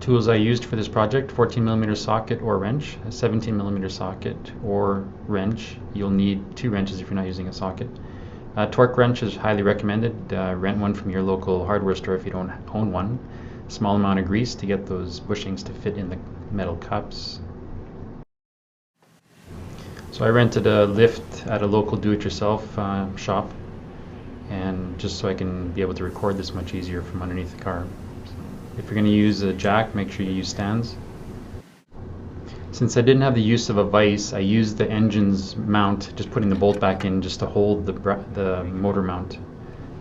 Tools I used for this project: 14mm socket or wrench, a 17mm socket or wrench. You'll need 2 wrenches if you're not using a socket. Torque wrench is highly recommended. Rent one from your local hardware store if you don't own one. Small amount of grease to get those bushings to fit in the metal cups. So I rented a lift at a local do-it-yourself shop, and just so I can be able to record this much easier from underneath the car. If you're going to use a jack, make sure you use stands. Since I didn't have the use of a vise, I used the engine's mount, just putting the bolt back in just to hold the motor mount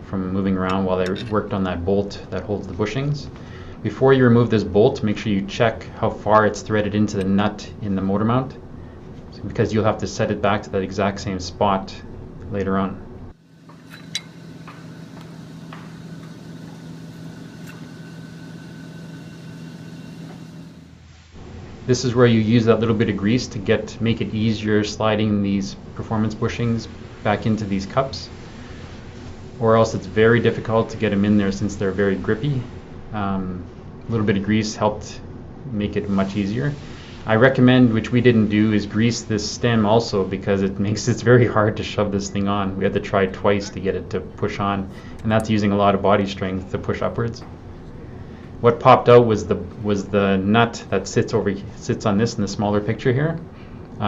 from moving around while I worked on that bolt that holds the bushings. Before you remove this bolt, make sure you check how far it's threaded into the nut in the motor mount, because you'll have to set it back to that exact same spot later on. This is where you use that little bit of grease to make it easier sliding these performance bushings back into these cups, or else it's very difficult to get them in there since they're very grippy. A little bit of grease helped make it much easier. I recommend, which we didn't do, is grease this stem also, because it makes it very hard to shove this thing on. We had to try twice to get it to push on, and that's using a lot of body strength to push upwards. What popped out was the nut that sits on this in the smaller picture here.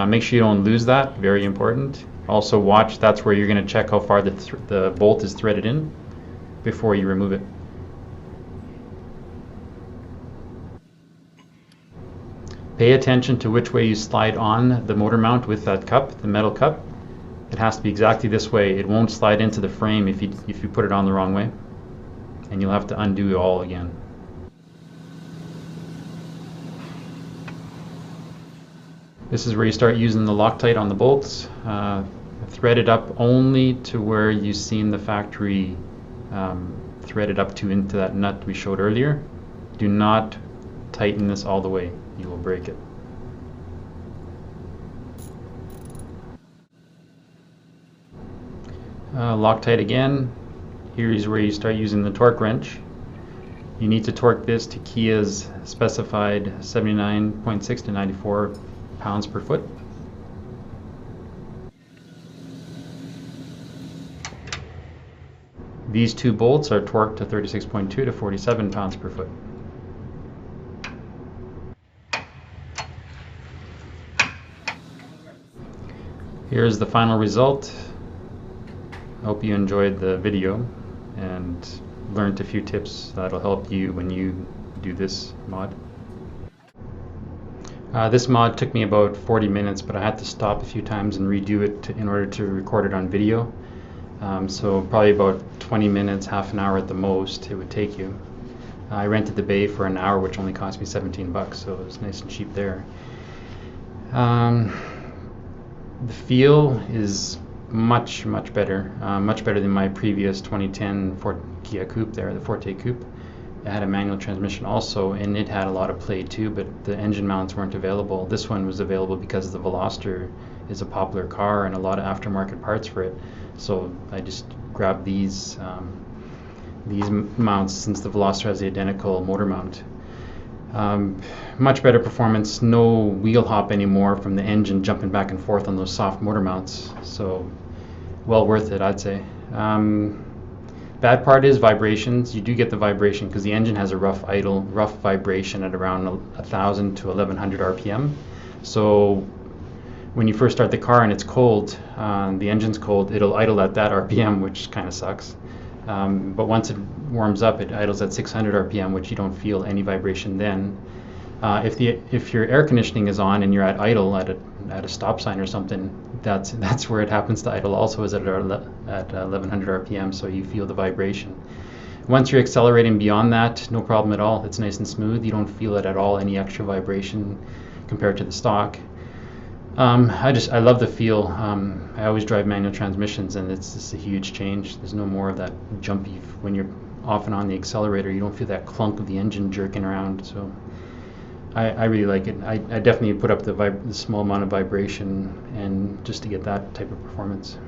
Make sure you don't lose that, very important. Also watch, that's where you're going to check how far the bolt is threaded in before you remove it. Pay attention to which way you slide on the motor mount with that cup, the metal cup. It has to be exactly this way. It won't slide into the frame if you put it on the wrong way, and you'll have to undo it all again. This is where you start using the Loctite on the bolts. Thread it up only to where you've seen the factory threaded up to into that nut we showed earlier. Do not tighten this all the way. You will break it. Loctite again. Here is where you start using the torque wrench. You need to torque this to Kia's specified 79.6 to 94 pounds per foot. These 2 bolts are torqued to 36.2 to 47 pounds per foot. Here's the final result. I hope you enjoyed the video and learned a few tips that'll help you when you do this mod. This mod took me about 40 minutes, but I had to stop a few times and redo it in order to record it on video. So probably about 20 minutes, half an hour at the most it would take you. I rented the bay for an hour, which only cost me 17 bucks, so it was nice and cheap there. The feel is much better than my previous 2010 Kia Coupe there, the Forte Coupe. It had a manual transmission also, and it had a lot of play too, but the engine mounts weren't available. This one was available because the Veloster is a popular car and a lot of aftermarket parts for it. So I just grabbed these mounts since the Veloster has the identical motor mount. Much better performance, no wheel hop anymore from the engine jumping back and forth on those soft motor mounts. So well worth it, I'd say. Bad part is vibrations. You do get the vibration because the engine has a rough vibration at around 1,000 to 1,100 RPM. So when you first start the car and it's cold, the engine's cold, it'll idle at that RPM, which kind of sucks. But once it warms up, it idles at 600 RPM, which you don't feel any vibration then. If your air conditioning is on and you're at idle at a stop sign or something, that's where it happens to idle also, is at 1100 RPM, so you feel the vibration. Once you're accelerating beyond that, no problem at all. It's nice and smooth. You don't feel it at all, any extra vibration compared to the stock. I love the feel. I always drive manual transmissions, and it's just a huge change. There's no more of that jumpy, when you're off and on the accelerator, you don't feel that clunk of the engine jerking around. So I really like it. I definitely put up the small amount of vibration and just to get that type of performance.